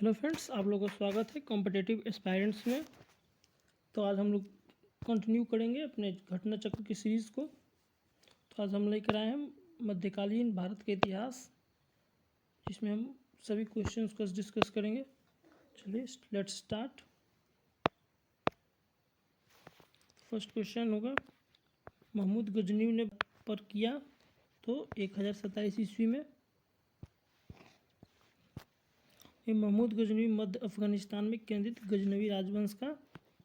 Hello friends, आप लोगों का स्वागत है कॉम्पिटिटिव एस्पायरेंट्स में। तो आज हम लोग कंटिन्यू करेंगे अपने घटना चक्र की सीरीज़ को। तो आज हम लेकर आए हैं मध्यकालीन भारत के इतिहास, जिसमें हम सभी क्वेश्चंस को डिस्कस करेंगे। चलिए लेट्स स्टार्ट। फर्स्ट क्वेश्चन होगा, महमूद गजनवी ने पर किया तो 1027 ईस्वी में। ये महमूद गजनवी मध्य अफगानिस्तान में केंद्रित गजनवी राजवंश का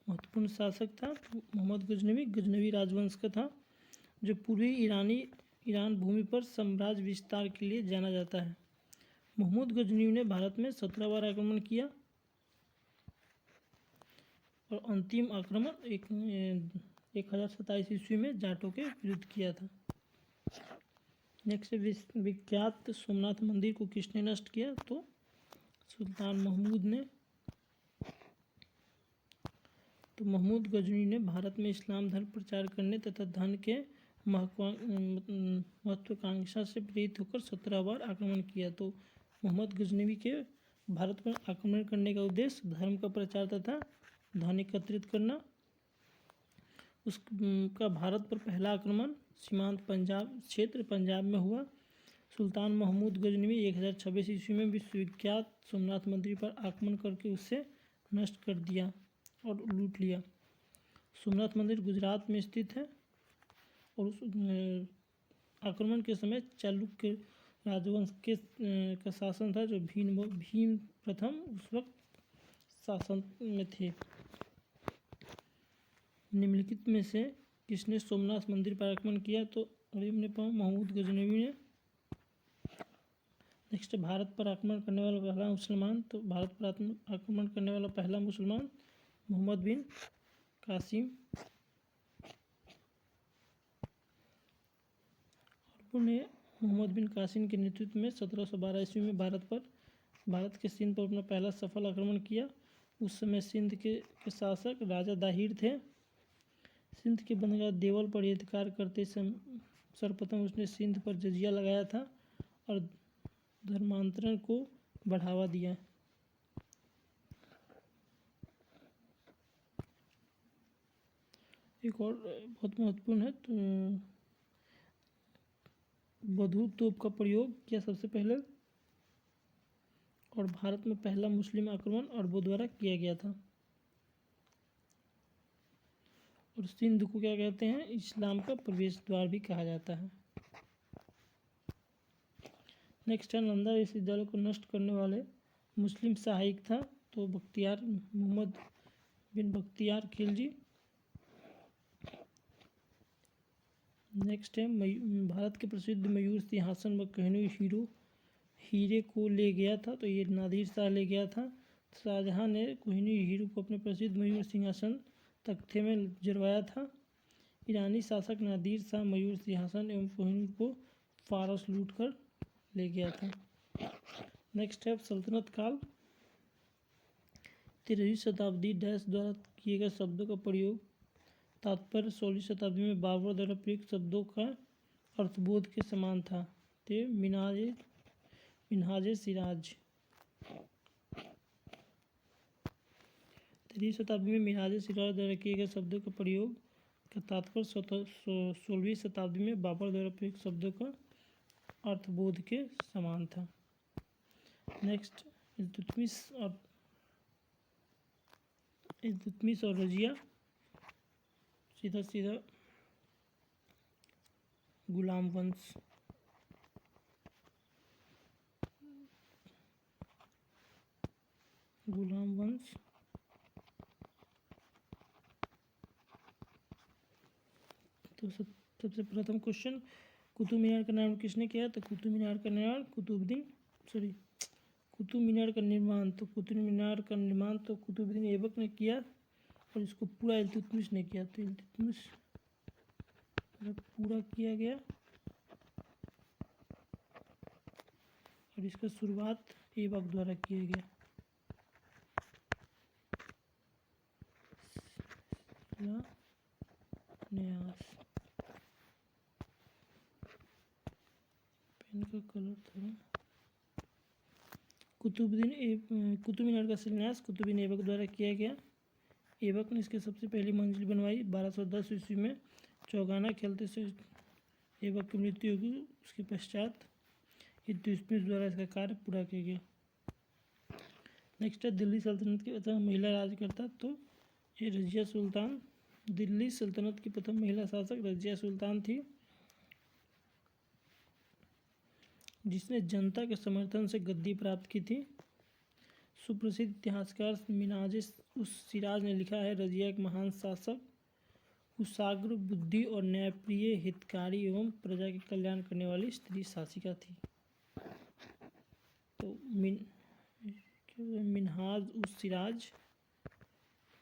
महत्वपूर्ण शासक था। मोहम्मद गजनवी गजनवी राजवंश का था, जो पूर्वी ईरान भूमि पर साम्राज्य विस्तार के लिए जाना जाता है। महमूद गजनवी ने भारत में 17 बार आक्रमण किया और अंतिम आक्रमण 1027 ईस्वी में जाटों के विरुद्ध किया था। नेक्स्ट, विख्यात सोमनाथ मंदिर को किसने नष्ट किया? तो सुल्तान महमूद ने। तो महमूद गजनवी ने भारत में इस्लाम धर्म प्रचार करने तथा धन के महत्वाकांक्षा से प्रेरित होकर 17 बार आक्रमण किया। तो मोहम्मद गजनवी के भारत पर आक्रमण करने का उद्देश्य धर्म का प्रचार तथा धन एकत्रित करना। उसका भारत पर पहला आक्रमण सीमांत पंजाब में हुआ। सुल्तान महमूद गजनवी 1026 ईस्वी में विश्वविख्यात सोमनाथ मंदिर पर आक्रमण करके उसे नष्ट कर दिया और लूट लिया। सोमनाथ मंदिर गुजरात में स्थित है और उस आक्रमण के समय चालुक्य राजवंश का शासन था, जो भीम प्रथम उस वक्त शासन में थे। निम्नलिखित में से किसने सोमनाथ मंदिर पर आक्रमण किया? तो महमूद गजनवी ने। नेक्स्ट, भारत पर आक्रमण करने वाला पहला मुसलमान। तो भारत पर आक्रमण करने वाला पहला मुसलमान मोहम्मद बिन कासिम ने मोहम्मद बिन कासिम के नेतृत्व में 1712 ईस्वी में भारत के सिंध पर अपना पहला सफल आक्रमण किया। उस समय सिंध के शासक राजा दाहिर थे। सिंध के बंदरगाह देवल पर अधिकार करते सर्वप्रथम उसने सिंध पर जजिया लगाया था और धर्मांतरण को बढ़ावा दिया। एक और बहुत महत्वपूर्ण है, तो बंदूक तोप का प्रयोग किया सबसे पहले, और भारत में पहला मुस्लिम आक्रमण अरबों द्वारा किया गया था। और सिंध को क्या कहते हैं? इस्लाम का प्रवेश द्वार भी कहा जाता है। नेक्स्ट है, नालंदा विश्वविद्यालय को नष्ट करने वाले मुस्लिम सहायक था। तो मोहम्मद बिन बख्तियार खिलजी। नेक्स्ट है, भारत के प्रसिद्ध मयूर सिंहासन व कोहिनूर हीरे को ले गया था। तो ये नादिर शाह ले गया था। शाहजहां ने कोहिनूर हीरे को अपने प्रसिद्ध मयूर सिंहासन तख्ते में जरवाया था। ईरानी शासक नादिर शाह मयूर सिंहासन एवं कोहिनूर को फारस लूट कर ले गया था। नेक्स्ट है, सल्तनत काल। 13वीं शताब्दी द्वारा किए गए शब्दों का प्रयोग तात्पर्य 16वीं शताब्दी में बाबर द्वारा प्रयुक्त शब्दों का अर्थबोध के समान था। तो मिन्हाज सिराज। 13वीं शताब्दी में मिन्हाज सिराज द्वारा किए गए शब्दों का प्रयोग का तात्पर्य 16वीं शताब्दी में बाबर द्वारा प्रयुक्त शब्दों का अर्थबोध के समान था। नेक्स्ट, इल्तुतमिश और रजिया। सीधा गुलाम वंश। तो सबसे प्रथम क्वेश्चन, कुतुब मीनार का निर्माण किसने किया? तो कुतुब मीनार का निर्माण कुतुबुद्दीन ऐबक ने किया और इसको पूरा इल्तुतमिश ने किया। तो इल्तुतमिश पूरा किया गया और इसका शुरुआत ऐबक द्वारा किया गया। पेन का कलर थोड़ा कुतुब मीनार का शिलान्यास कुतुबुद्दीन ऐबक द्वारा किया गया। ऐबक ने इसकी सबसे पहली मंजिल बनवाई। 1210 ईस्वी में चौगाना खेलते से ऐबक की मृत्यु होगी। उसके पश्चात इल्तुतमिश द्वारा इसका कार्य पूरा किया गया। नेक्स्ट है दिल्ली सल्तनत की प्रथम महिला राज्यकर्ता, तो ये रजिया सुल्तान। दिल्ली सल्तनत की प्रथम महिला शासक रजिया सुल्तान थी, जिसने जनता के समर्थन से गद्दी प्राप्त की थी। सुप्रसिद्ध इतिहासकार मिनाज उस सिराज ने लिखा है, रजिया एक महान शासक, कुशाग्र बुद्धि और न्यायप्रिय, हितकारी एवं प्रजा के कल्याण करने वाली स्त्री शासिका थी। तो मिनहाज उस सिराज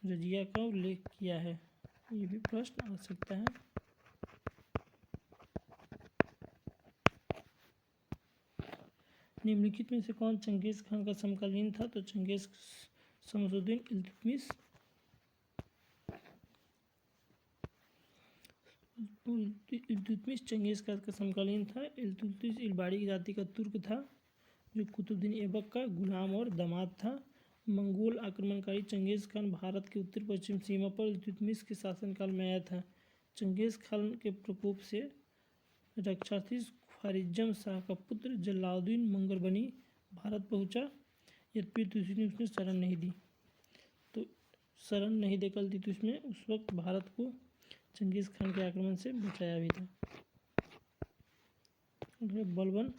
रजिया का उल्लेख किया है, ये भी प्रश्न आ सकता है। निम्नलिखित में से कौन चंगेज खान का समकालीन था, तो Genghis Shamsuddin Iltutmish. Iltutmish Genghis Khan का समकालीन था। इल्तुतमिश इलबाड़ी जाति का तुर्क था, जो कुतुबुद्दीन ऐबक का गुलाम और दामाद था। मंगोल आक्रमणकारी चंगेज खान भारत के उत्तर पश्चिम सीमा पर इल्तुतमिश के शासनकाल में आया था। चंगेज खान के प्रकोप से रक्षार्थी ख्वारिज़्म शाह का पुत्र जलालुद्दीन मंगरबनी भारत पहुंचा, यद्यपि इल्तुतमिश ने उसने शरण नहीं दी। तो शरण नहीं देकर इल्तुतमिश ने उस वक्त भारत को चंगेज खान के आक्रमण से बचाया भी था। बलबन,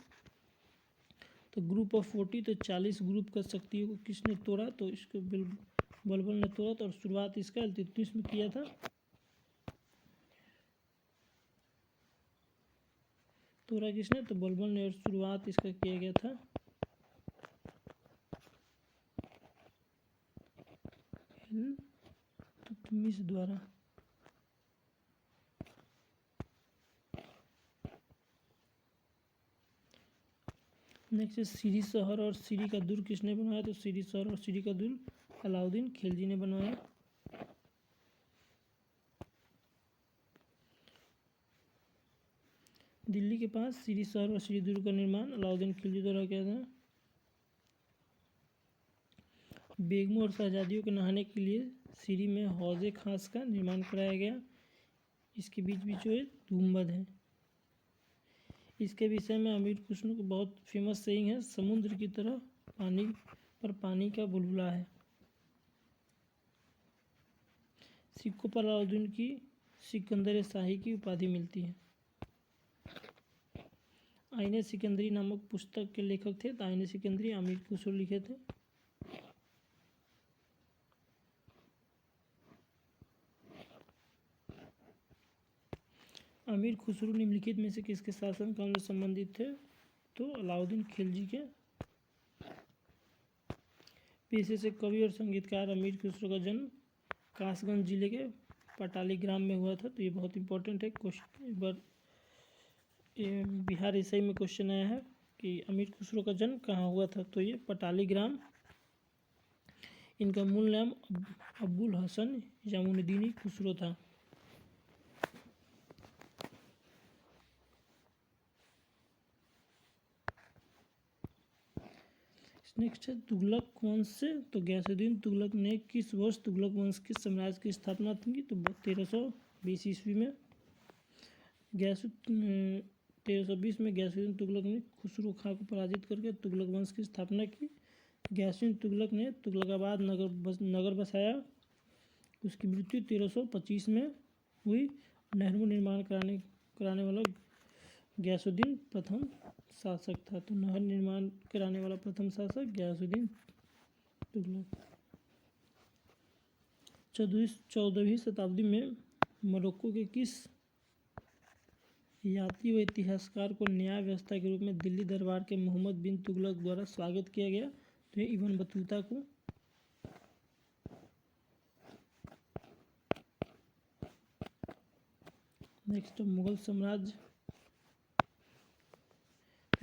तो ग्रुप ऑफ 40, तो 40 ग्रुप का शक्तियों को किसने तोड़ा, तो इसको बलबन ने तोड़ा था, और शुरुआत इसका इल्तुतमिश में किया था। तोड़ा किसने, तो बलबन ने, और शुरुआत इसका किया गया था इल्तुतमिश द्वारा। नेक्स्ट सीरी शहर और सीरी का दुर्ग किसने बनवाया, तो सीरी शहर और सीरी का दुर्ग अलाउद्दीन खिलजी ने बनवाया। दिल्ली के पास सीरी शहर और सीरी दुर्ग का निर्माण अलाउद्दीन खिलजी द्वारा किया था। बेगमों और शहजादियों के नहाने के लिए सीरी में हौज़े खास का निर्माण कराया गया। इसके बीच बीच जो गुंबद है। इसके विषय में अमीर खुसरो को बहुत फेमस सेइंग है, समुद्र की तरह पानी का बुलबुला है। सिक्कों पर अलाउद्दीन की सिकंदर शाही की उपाधि मिलती है। आईने सिकंदरी नामक पुस्तक के लेखक थे, तो आईने सिकंदरी अमीर खुसरो लिखे थे। अमीर खुसरो निम्नलिखित में से किसके शासन काल से संबंधित थे, तो अलाउद्दीन खिलजी के। पेशे से कवि और संगीतकार अमीर खुसरो का जन्म कासगंज जिले के पटाली ग्राम में हुआ था। तो ये बहुत इंपॉर्टेंट है, क्वेश्चन एक बार बिहार एसआई में क्वेश्चन आया है कि अमीर खुसरो का जन्म कहाँ हुआ था, तो ये पटाली ग्राम। इनका मूल नाम अबुल हसन यामुनुद्दीन खुसरो था। नेक्स्ट है तुगलक वंश से, तो गयासुद्दीन तुगलक ने किस वर्ष तुगलक वंश के साम्राज्य की स्थापना की, तो 1320 ईस्वी में। 1320 में गयासुद्दीन तुगलक ने खुसरो खां को पराजित करके तुगलक वंश की स्थापना की। गयासुद्दीन तुगलक ने तुगलकाबाद नगर बसाया। उसकी मृत्यु 1325 में हुई। नहरों निर्माण कराने वाला गयासुद्दीन प्रथम शासक था। तो नहर निर्माण कराने वाला प्रथम शासक गयासुद्दीन तुगलक। 14वीं शताब्दी में मोरक्को के किस यात्री व इतिहासकार को न्याय व्यवस्था के रूप में दिल्ली दरबार के मोहम्मद बिन तुगलक द्वारा स्वागत किया गया, तो इब्न बतूता को। नेक्स्ट मुगल साम्राज्य,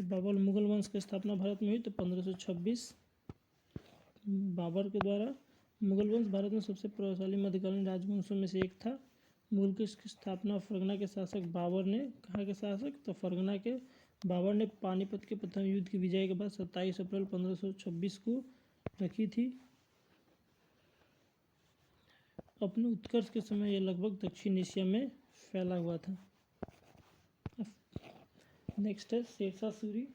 बाबर मुगल वंश की स्थापना भारत में हुई, तो 1526 बाबर के द्वारा। मुगल वंश भारत में सबसे प्रभावशाली मध्यकालीन राजवंशों में से एक था। मुगल की स्थापना फरगना के शासक बाबर ने। कहाँ के शासक, तो फरगना के बाबर ने पानीपत के प्रथम युद्ध की विजय के बाद 27 अप्रैल 1526 को रखी थी। अपने उत्कर्ष के समय यह लगभग दक्षिण एशिया में फैला हुआ था। नेक्स्ट है शेरशाह सूरी।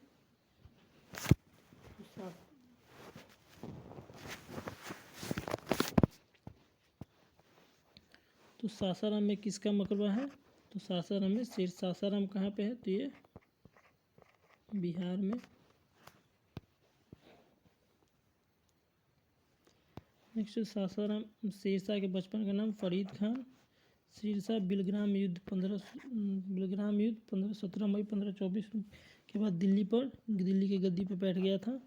तो सासाराम में किसका मकबरा है? तो सासाराम में शेर सासाराम कहाँ पे है? तो ये बिहार में। नेक्स्ट सासाराम शेरशाह के बचपन का नाम फरीद खान। शेरशाह बिलग्राम युद्ध 17 मई 1524 के बाद दिल्ली की गद्दी पर बैठ गया था।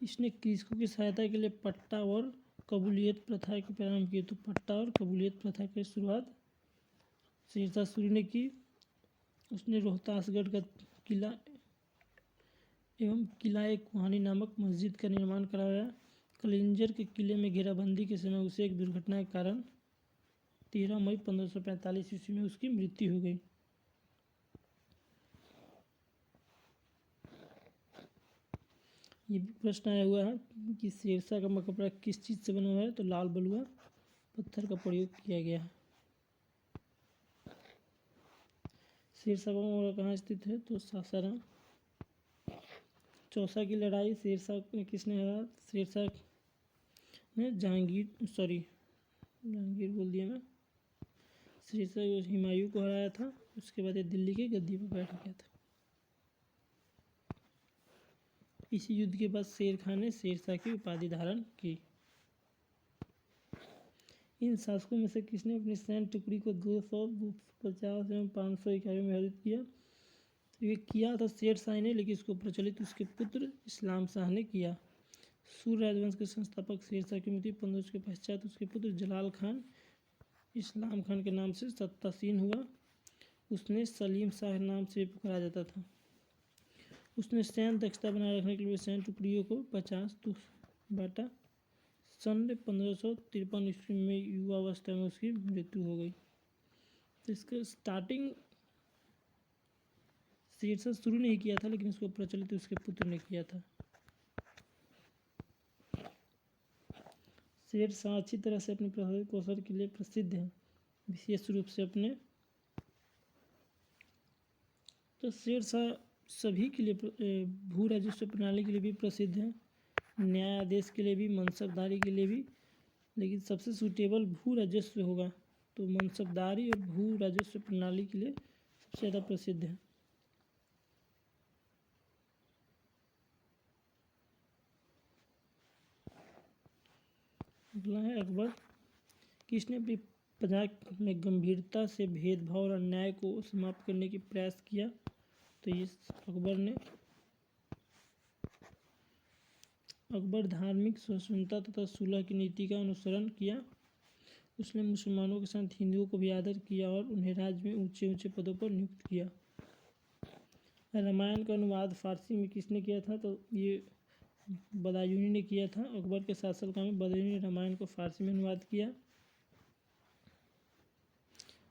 इसने कृषकों की सहायता के लिए पट्टा और कबूलियत प्रथा की प्रारंभ की। तो पट्टा और कबूलियत प्रथा की शुरुआत शेरशाह सूरी ने की। उसने रोहतासगढ़ का किला एवं किला कुहानी नामक मस्जिद का निर्माण कराया। कलिंजर के किले में घेराबंदी के समय उसे एक दुर्घटना के कारण 13 मई 1545 ईस्वी में उसकी मृत्यु हो गई। ये भी प्रश्न आया हुआ है कि शेरशाह का मकबरा किस चीज़ से बना हुआ है? तो लाल बलुआ पत्थर का प्रयोग किया गया है। शेरशाह का मकबरा कहाँ स्थित है? तो सासाराम। चौसा की लड़ाई शेरशाह ने किसने हराया? शेरशाह ने जहांगीर बोल दिया मैं। शेरशाह हुमायूं को हराया था। उसके बाद ये दिल्ली की गद्दी पर बैठ गया था। इसी युद्ध के बाद शेर खान ने शेरशाह की उपाधि धारण की। इन शासकों में से किसने अपनी सैन्य टुकड़ी को 200, 250 एवं 500 इकाइयों में विभाजित किया? तो ये किया था शेर शाह ने, लेकिन इसको प्रचलित उसके पुत्र इस्लाम शाह ने किया। सूर्य राजवंश के संस्थापक शेरशाह की मृत्यु 15 के पश्चात उसके पुत्र जलाल खान इस्लाम खान के नाम से सत्तासीन हुआ। उसने सलीम शाह नाम से पुकारा जाता था। उसने सैन्य दक्षता बनाए रखने के लिए सैन्य टुकड़ियों को 50 बांटा। सन 1553 ईस्वी में युवावस्था में उसकी मृत्यु हो गई। तो इसका स्टार्टिंग शेरशाह शुरू नहीं किया था, लेकिन इसको प्रचलित उसके पुत्र ने किया था। शेरशाह अच्छी तरह से अपने प्रशासनिक कौशल के लिए प्रसिद्ध है, विशेष रूप से अपने। तो शेरशाह सभी के लिए भू राजस्व प्रणाली के लिए भी प्रसिद्ध है, न्याय आदेश के लिए भी, मनसबदारी के लिए भी। लेकिन सबसे सूटेबल भू राजस्व होगा, तो मनसबदारी और भू राजस्व प्रणाली के लिए सबसे ज़्यादा प्रसिद्ध है। अगला है अकबर। किसने अपनी प्रजा में गंभीरता से भेदभाव और अन्याय को समाप्त करने की प्रयास किया? तो ये अकबर ने। अकबर धार्मिक सहिष्णुता तथा सुलह की नीति का अनुसरण किया। उसने मुसलमानों के साथ हिंदुओं को भी आदर किया और उन्हें राज्य में ऊंचे ऊंचे पदों पर नियुक्त किया। रामायण का अनुवाद फारसी में किसने किया था? तो ये बदायूनी ने किया था। अकबर के शासनकाल में बदायूनी ने रामायण को फारसी में अनुवाद किया।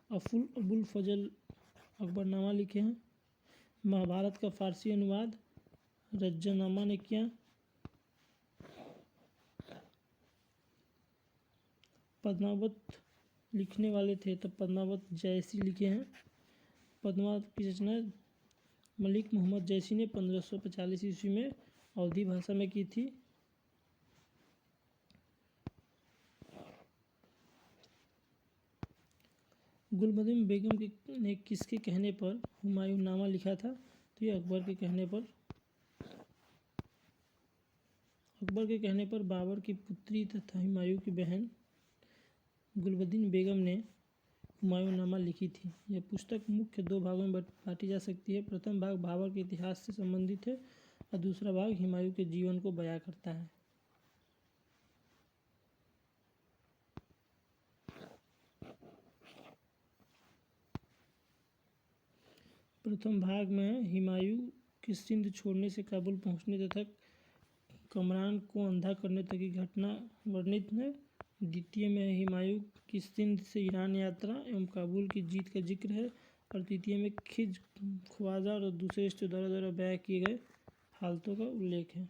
अबुल फजल अकबरनामा लिखे हैं। महाभारत का फारसी अनुवाद रज्जानामा ने किया। पद्मावत लिखने वाले थे तो पद्मावत जयसी लिखे हैं। पद्मावत की रचना मलिक मोहम्मद जयसी ने 1545 ईस्वी में अवधी भाषा में की थी। गुलबदन बेगम ने किसके कहने पर हुमायूं नामा लिखा था? तो ये अकबर के कहने पर। अकबर के कहने पर बाबर की पुत्री तथा हुमायूं की बहन गुलबदन बेगम ने हुमायूं नामा लिखी थी। यह पुस्तक मुख्य दो भागों में बांटी जा सकती है। प्रथम भाग बाबर के इतिहास से संबंधित है और दूसरा भाग हुमायूं के जीवन को बयां करता है। प्रथम भाग में हुमायूं के सिंध छोड़ने से काबुल पहुंचने तथा कमरान को अंधा करने तक की घटना वर्णित है। द्वितीय में हुमायूं की सिंध से ईरान यात्रा एवं काबुल की जीत का जिक्र है और तृतीय में खिज ख्वाजा और दूसरे द्वारा बयां किए गए हालतों का उल्लेख है।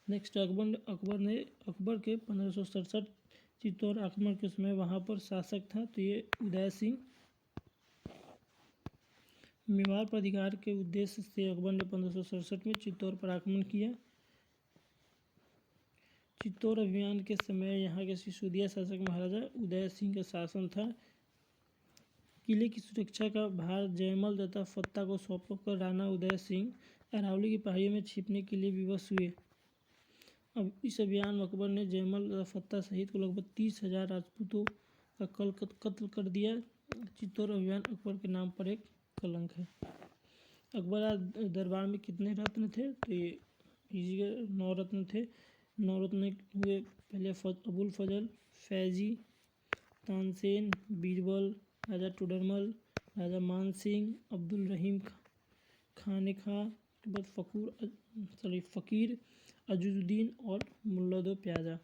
नेक्स्ट, अकबर के 1567 चित्तौड़ आक्रमण के समय वहाँ पर शासक था, तो ये उदय सिंह। मेवाड़ पर अधिकार के उद्देश्य से अकबर ने 1567 में चित्तौड़ पर आक्रमण किया। चित्तौड़ अभियान के समय यहाँ के सिसोदिया शासक महाराजा उदय सिंह का शासन था। किले की सुरक्षा का भार जयमल तथा फत्ता को सौंपकर राणा उदय सिंह अरावली की पहाड़ियों में छिपने के लिए विवश हुए। अब इस अभियान में अकबर ने जयमल तथा फत्ता सहित को लगभग 30,000 राजपूतों का कत्ल कर दिया। चित्तौड़ अभियान अकबर के नाम पर एक कलंक है। अकबर दरबार में कितने रत्न थे, तो ये इजी 9 रत्न थे। 9 रत्न हुए पहले अबुल फजल, फैजी, तानसेन, बीरबल, राजा टोडरमल, राजा मान सिंह, अब्दुल रहीम खान खां, के बाद फ़कीर अजुजुद्दीन और मुल्ला दो प्याजा।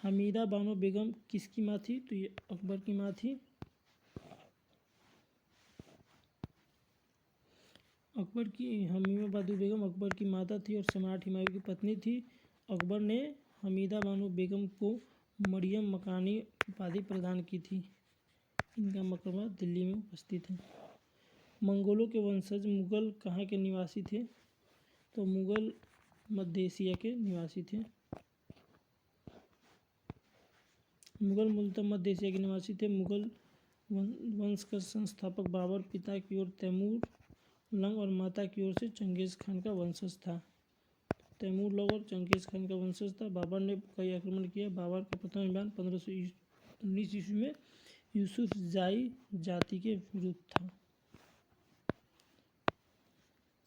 हमीदा बानो बेगम किसकी माँ थी, तो ये अकबर की माँ थी। हमीदा बानो बेगम अकबर की माता थी और सम्राट हुमायूं की पत्नी थी। अकबर ने हमीदा बानो बेगम को मरियम मकानी उपाधि प्रदान की थी। इनका मकबरा दिल्ली में उपस्थित है। मंगोलों के वंशज मुगल कहाँ के निवासी थे, तो मुगल मध्य एशिया के निवासी थे। मुगल मूलतः मध्य एशिया के निवासी थे। मुगल वंश का संस्थापक बाबर पिता की ओर तैमूर लंग और माता की ओर से चंगेज़ खान का वंशज था। तैमूर लंग और चंगेज़ खान का वंशज था। बाबर ने कई आक्रमण किया। बाबर का प्रथम अभियान 1519 ईस्वी में यूसुफ जाई जाति के विरुद्ध था।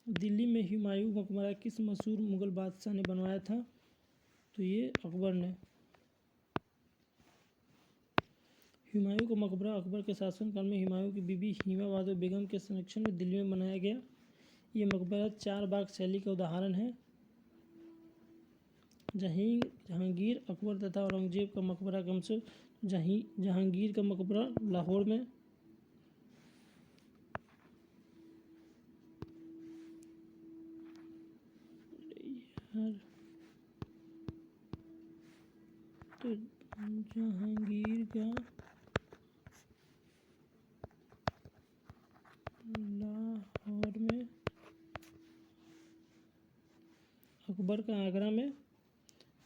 दिल्ली में हुमायूं मकबरा किस मशहूर मुगल बादशाह ने बनवाया था, तो ये अकबर ने। हुमायूं का मकबरा अकबर के शासनकाल में हुमायूं की बीबी हिमावाद बेगम के संरक्षण में दिल्ली में बनाया गया। ये मकबरा 4 बाग शैली का उदाहरण है। जहांगीर, अकबर तथा औरंगजेब का मकबरा गमशेद। जहांगीर का मकबरा लाहौर में। तो जहांगीर का लाहौर में, अकबर का आगरा में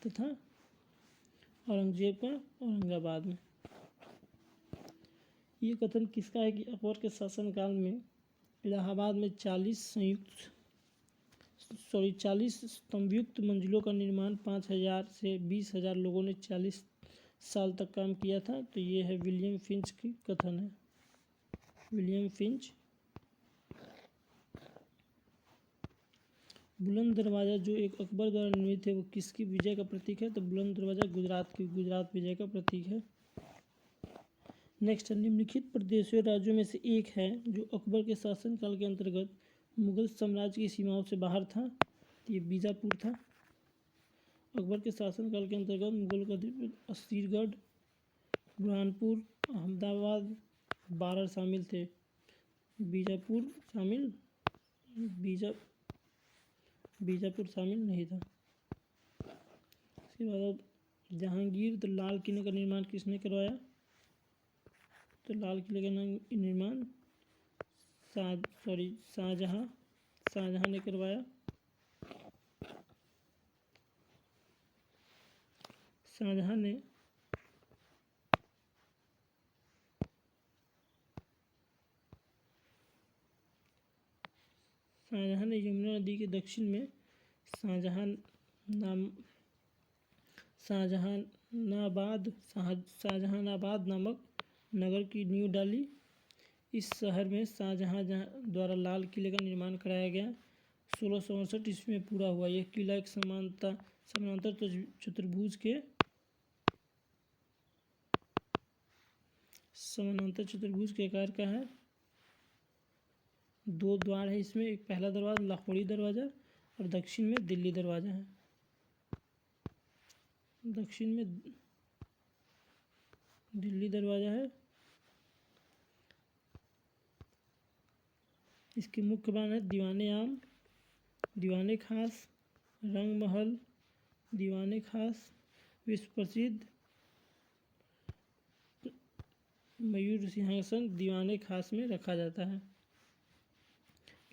तथा औरंगजेब का औरंगाबाद में। ये कथन किसका है कि अकबर के शासनकाल में इलाहाबाद में 40 स्तंभयुक्त मंजिलों का निर्माण 5,000 से 20,000 लोगों ने 40 साल तक काम किया था। तो ये है विलियम फिंच की कथन है। William Finch. बुलंद दरवाज़ा जो एक अकबर द्वारा निर्मित है वो किसकी विजय का प्रतीक है, तो बुलंद दरवाज़ा गुजरात विजय का प्रतीक है। नेक्स्ट, निम्नलिखित प्रदेशों राज्यों में से एक है जो अकबर के शासनकाल के अंतर्गत मुगल साम्राज्य की सीमाओं से बाहर था। ये बीजापुर था। अकबर के शासनकाल के अंतर्गत मुगल का असीरगढ़, बुरहानपुर, अहमदाबाद, बारह शामिल थे। बीजापुर शामिल नहीं था। इसके बाद जहांगीर, तो लाल किले का निर्माण किसने करवाया, तो लाल किले का निर्माण शाहजहां ने करवाया। शाहजहां ने यमुना नदी के दक्षिण में शाहजहानाबाद नामक नगर की नींव डाली। इस शहर में शाहजहां द्वारा लाल किले का निर्माण कराया गया। 1668 ईस्वी में पूरा हुआ। यह किला एक समानांतर चतुर्भुज के आकार का है। 2 द्वार है इसमें। एक पहला दरवाजा लाहौरी दरवाज़ा और दक्षिण में दिल्ली दरवाज़ा है। दक्षिण में दिल्ली दरवाज़ा है इसके मुख्य बान है दीवाने आम, दीवाने खास, रंग महल, दीवाने खास, विश्व प्रसिद्ध, मयूर सिंहासन दीवाने खास में रखा जाता है।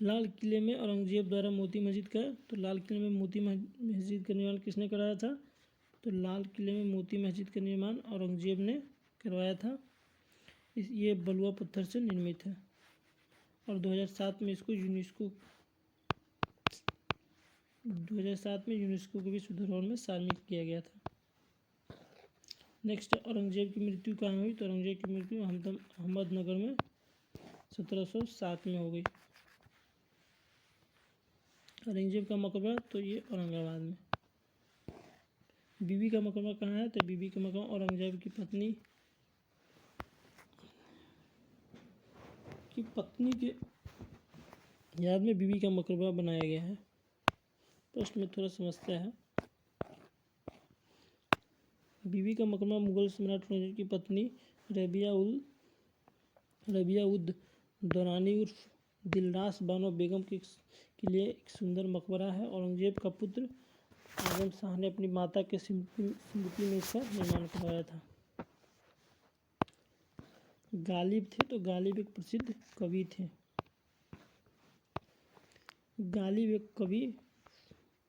लाल किले में औरंगजेब द्वारा मोती मस्जिद का, तो लाल किले में मोती मस्जिद का निर्माण किसने कराया था? तो लाल किले में मोती मस्जिद का निर्माण औरंगजेब ने करवाया था। ये बलुआ पत्थर से निर्मित है और 2007 में इसको यूनेस्को के विश्व धरोहर में शामिल किया गया था। नेक्स्ट, औरंगजेब की मृत्यु कहाँ हुई? तो औरंगजेब की मृत्यु अहमदनगर में 1707 में हो गई। औरंगजेब का मकबरा, तो ये औरंगाबाद में। बीबी का मकबरा कहाँ है? तो बीबी का मकबरा औरंगजेब की पत्नी के याद में बीबी का मकबरा बनाया गया है। प्रश्न में थोड़ा समस्या है। बीबी का मकबरा मुगल सम्राट औरंगजेब की पत्नी रबिया उद दौरानी उर्फ दिलरास बानो बेगम के लिए एक सुंदर मकबरा है। औरंगजेब का पुत्र आजम शाह ने अपनी माता के स्मृति में इसका निर्माण करवाया था। गालिब थे, तो गालिब एक प्रसिद्ध कवि थे। गालिब एक कवि,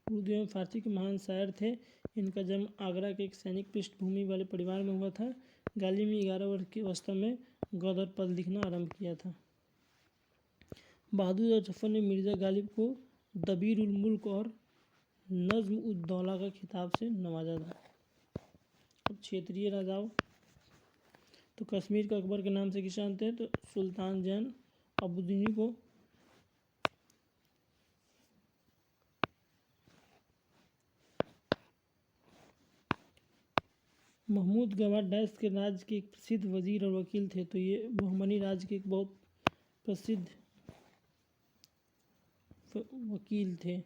उर्दू एवं फारसी के महान शायर थे। इनका जन्म आगरा के एक सैनिक पृष्ठभूमि वाले परिवार में हुआ था। गालिब ने 11 वर्ष की अवस्था में गद्य और पद लिखना आरंभ किया था। बहादुर जफर ने मिर्जा गालिब को दबीर उल मुल्क और नज्म उद दौला का खिताब से नवाजा था। अब क्षेत्रीय राजाओं, तो कश्मीर का अकबर के नाम से किसे जानते हैं? तो सुल्तान जैन अबुद्दीन को। महमूद गवाह डैश के राज्य के एक प्रसिद्ध वजीर और वकील थे। तो ये बहमनी राज्य के एक बहुत प्रसिद्ध वकील थे।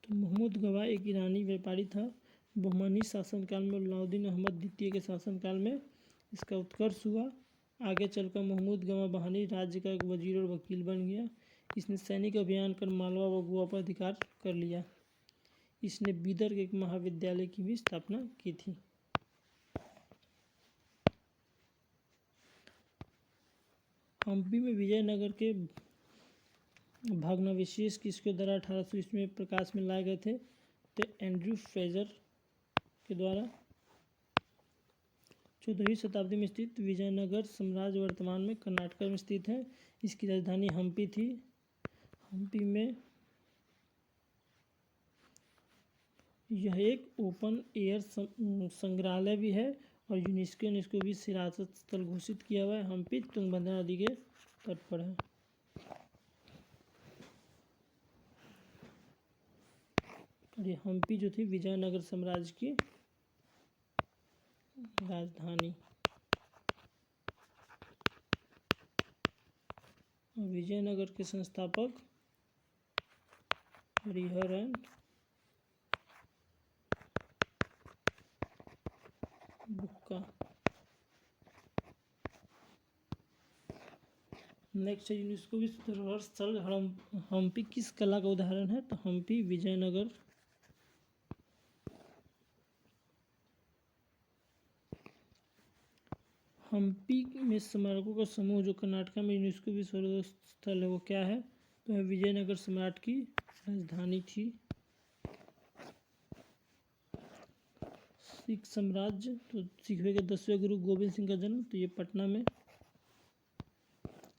तो महमूद गवाह एक ईरानी व्यापारी था। बहमनी शासनकाल में अलाउद्दीन अहमद द्वितीय के शासनकाल में इसका उत्कर्ष हुआ। आगे चलकर महमूद गवाह बहमनी राज्य का एक वजीर और वकील बन गया। इसने सैनिक अभियान कर मालवा व गोवा पर अधिकार कर लिया। इसने बीदर के एक महाविद्यालय की भी स्थापना की थी। हम्पी में विजयनगर के भग्नावशेष किसके द्वारा 1800 ईस्वी में प्रकाश में लाए गए थे? तो एंड्रयू फ्रेजर के द्वारा। 14वीं शताब्दी में स्थित विजयनगर साम्राज्य वर्तमान में कर्नाटक में स्थित है। इसकी राजधानी हम्पी थी। हम्पी में यह एक ओपन एयर संग्रहालय भी है और यूनेस्को ने इसको भी विरासत स्थल घोषित किया हुआ है। हम्पी तुंगभद्रा नदी के तट पर है। और ये हम्पी जो थी विजयनगर साम्राज्य की राजधानी। विजयनगर के संस्थापक हरिहर एंड बुक्का। नेक्स्ट है यूनेस्को विश्व धरोहर स्थल हम्पी किस कला का उदाहरण है? तो हम्पी विजयनगर हम्पी में स्मारकों का समूह जो कर्नाटक में यूनेस्को विश्व धरोहर स्थल है वो क्या है? तो विजयनगर सम्राट की राजधानी थी। सिख साम्राज्य, तो सिखवे के 10वें गुरु गोविंद सिंह का जन्म, तो ये पटना में।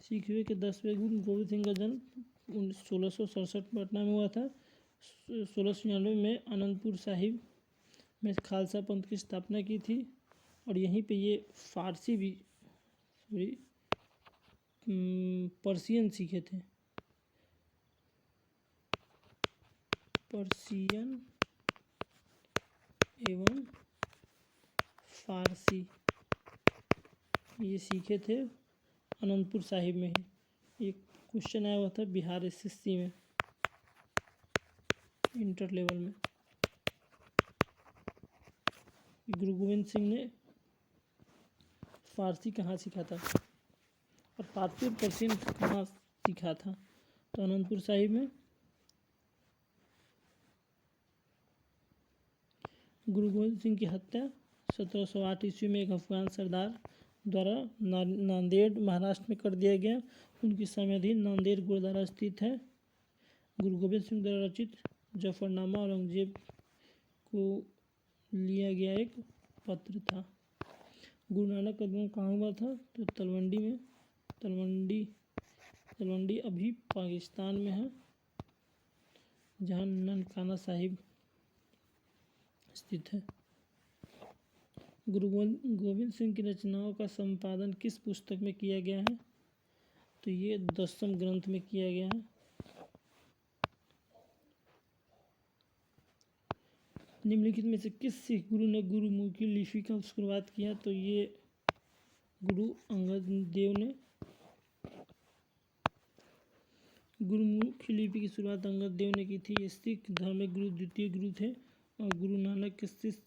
सिखवे के 10वें गुरु गोविंद सिंह का जन्म 1667 पटना में हुआ था। 1699 में आनंदपुर साहिब में खालसा पंथ की स्थापना की थी और यहीं पे ये पर्शियन सीखे थे। पर्शियन एवं फारसी ये सीखे थे आनंदपुर साहिब में ही। एक क्वेश्चन आया हुआ था बिहार एसएससी में इंटर लेवल में। गुरु गोविंद सिंह ने फारसी कहाँ सीखा था, और फारसी और पर्शियन कहाँ सीखा था? तो आनंदपुर साहिब में। गुरु गोविंद सिंह की हत्या 1708 ईस्वी में एक अफगान सरदार द्वारा नांदेड़ महाराष्ट्र में कर दिया गया। उनकी समाधि नांदेड़ गुरुद्वारा स्थित है। गुरु गोविंद सिंह द्वारा रचित जफरनामा औरंगजेब को लिया गया एक पत्र था। गुरु नानक का जन्म कहाँ हुआ था? तो तलवंडी में। तलवंडी अभी पाकिस्तान में है, जहाँ ननकाना साहिब स्थित है। गुरु गोविंद सिंह की रचनाओं का संपादन किस पुस्तक में किया गया है? तो ये 10वें ग्रंथ में किया गया है। निम्नलिखित में से किस सिख गुरु ने गुरुमुखी लिपि का शुरुआत किया? तो ये गुरु अंगद देव ने। गुरुमुखी लिपि की शुरुआत अंगद देव ने की थी। ये सिख धर्म में गुरु द्वितीय गुरु थे और गुरु नानक के शिष्य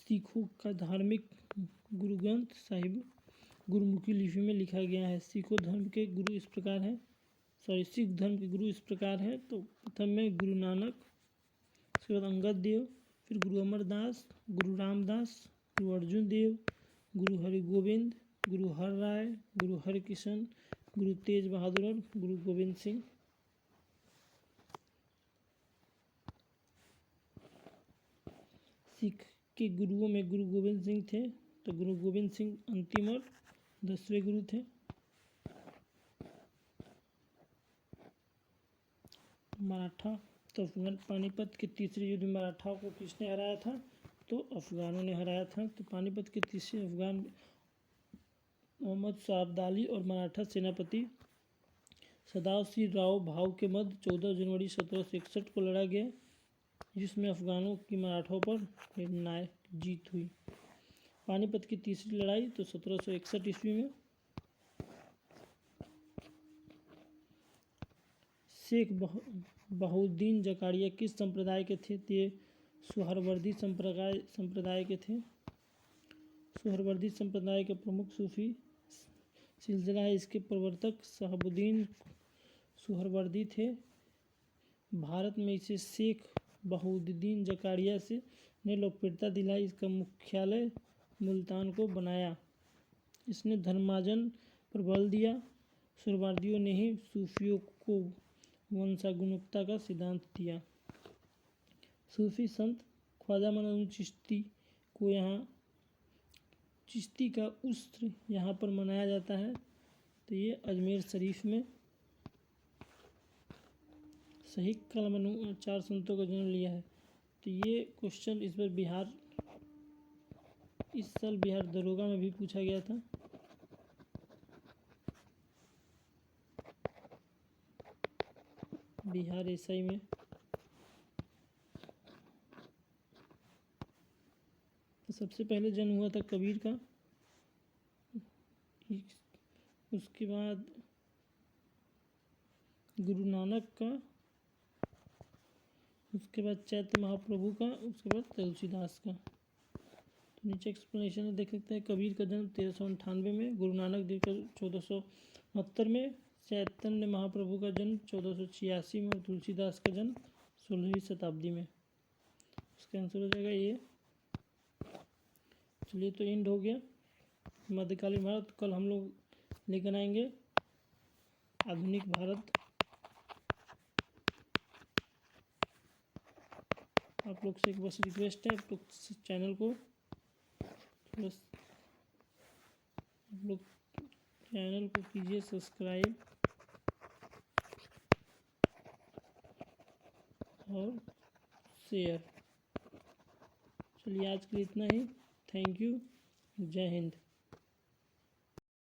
सिखों का धार्मिक गुरु ग्रंथ साहिब गुरुमुखी लिपि में लिखा गया है। सिख धर्म के गुरु इस प्रकार है। तो प्रथम में गुरु नानक, उसके बाद अंगद देव, फिर गुरु अमरदास, गुरु रामदास, गुरु अर्जुन देव, गुरु हरिगोविंद, गुरु हर राय, गुरु हरकिशन, गुरु तेज बहादुर और गुरु गोविंद सिंह। सिख के गुरुओं में गुरु गोविंद सिंह थे। तो गुरु गोविंद सिंह अंतिम और 10वें गुरु थे। मराठा, तो अफगान पानीपत के तीसरे युद्ध में मराठाओं को किसने हराया था? तो अफगानों ने हराया था। तो पानीपत के तीसरे अफगान मोहम्मद शाह अब्दाली और मराठा सेनापति सदाशिव राव भाऊ के मध्य 14 जनवरी 1761 को लड़ा गया, जिसमें अफगानों की मराठों पर निर्णायक जीत हुई। पानीपत की तीसरी लड़ाई तो 1761 ईस्वी में। शेख बहाउद्दीन जकारिया किस संप्रदाय के थे? ये सुहरवर्दी संप्रदाय के थे। सुहरवर्दी संप्रदाय के प्रमुख सूफी सिलसिला है। इसके प्रवर्तक शहाबुद्दीन सुहरवर्दी थे। भारत में इसे शेख बहाउद्दीन जकारिया से ने लोकप्रियता दिलाई। इसका मुख्यालय मुल्तान को बनाया। इसने धर्मार्जन पर बल दिया। सुहरवर्दियों ने ही सूफियों को वंशानुगतता का सिद्धांत दिया। सूफी संत ख्वाजा मईनुद्दीन चिश्ती को यहाँ चिश्ती का उर्स यहाँ पर मनाया जाता है। तो ये अजमेर शरीफ में। सही कलम 4 संतों का जन्म लिया है। तो ये क्वेश्चन इस बार इस साल बिहार दरोगा में भी पूछा गया था। बिहार एसआई में। तो सबसे पहले जन्म हुआ था कबीर का, उसके बाद गुरु नानक का, उसके बाद चैत्र महाप्रभु का, उसके बाद तुलसीदास का। तो नीचे एक्सप्लेनेशन देख सकते हैं। कबीर का जन्म 1398 में, गुरु नानक देव का 1469 में, चैतन्य महाप्रभु का जन्म 1486 में और तुलसीदास का जन्म 16वीं शताब्दी में। इसका आंसर हो जाएगा ये। चलिए, तो एंड हो गया मध्यकालीन भारत। कल हम लोग लेकर आएंगे आधुनिक भारत। आप लोग से एक बस रिक्वेस्ट है, आप लोग चैनल को कीजिए सब्सक्राइब और शेयर। चलिए, आज के लिए इतना ही। Thank you. जय हिंद।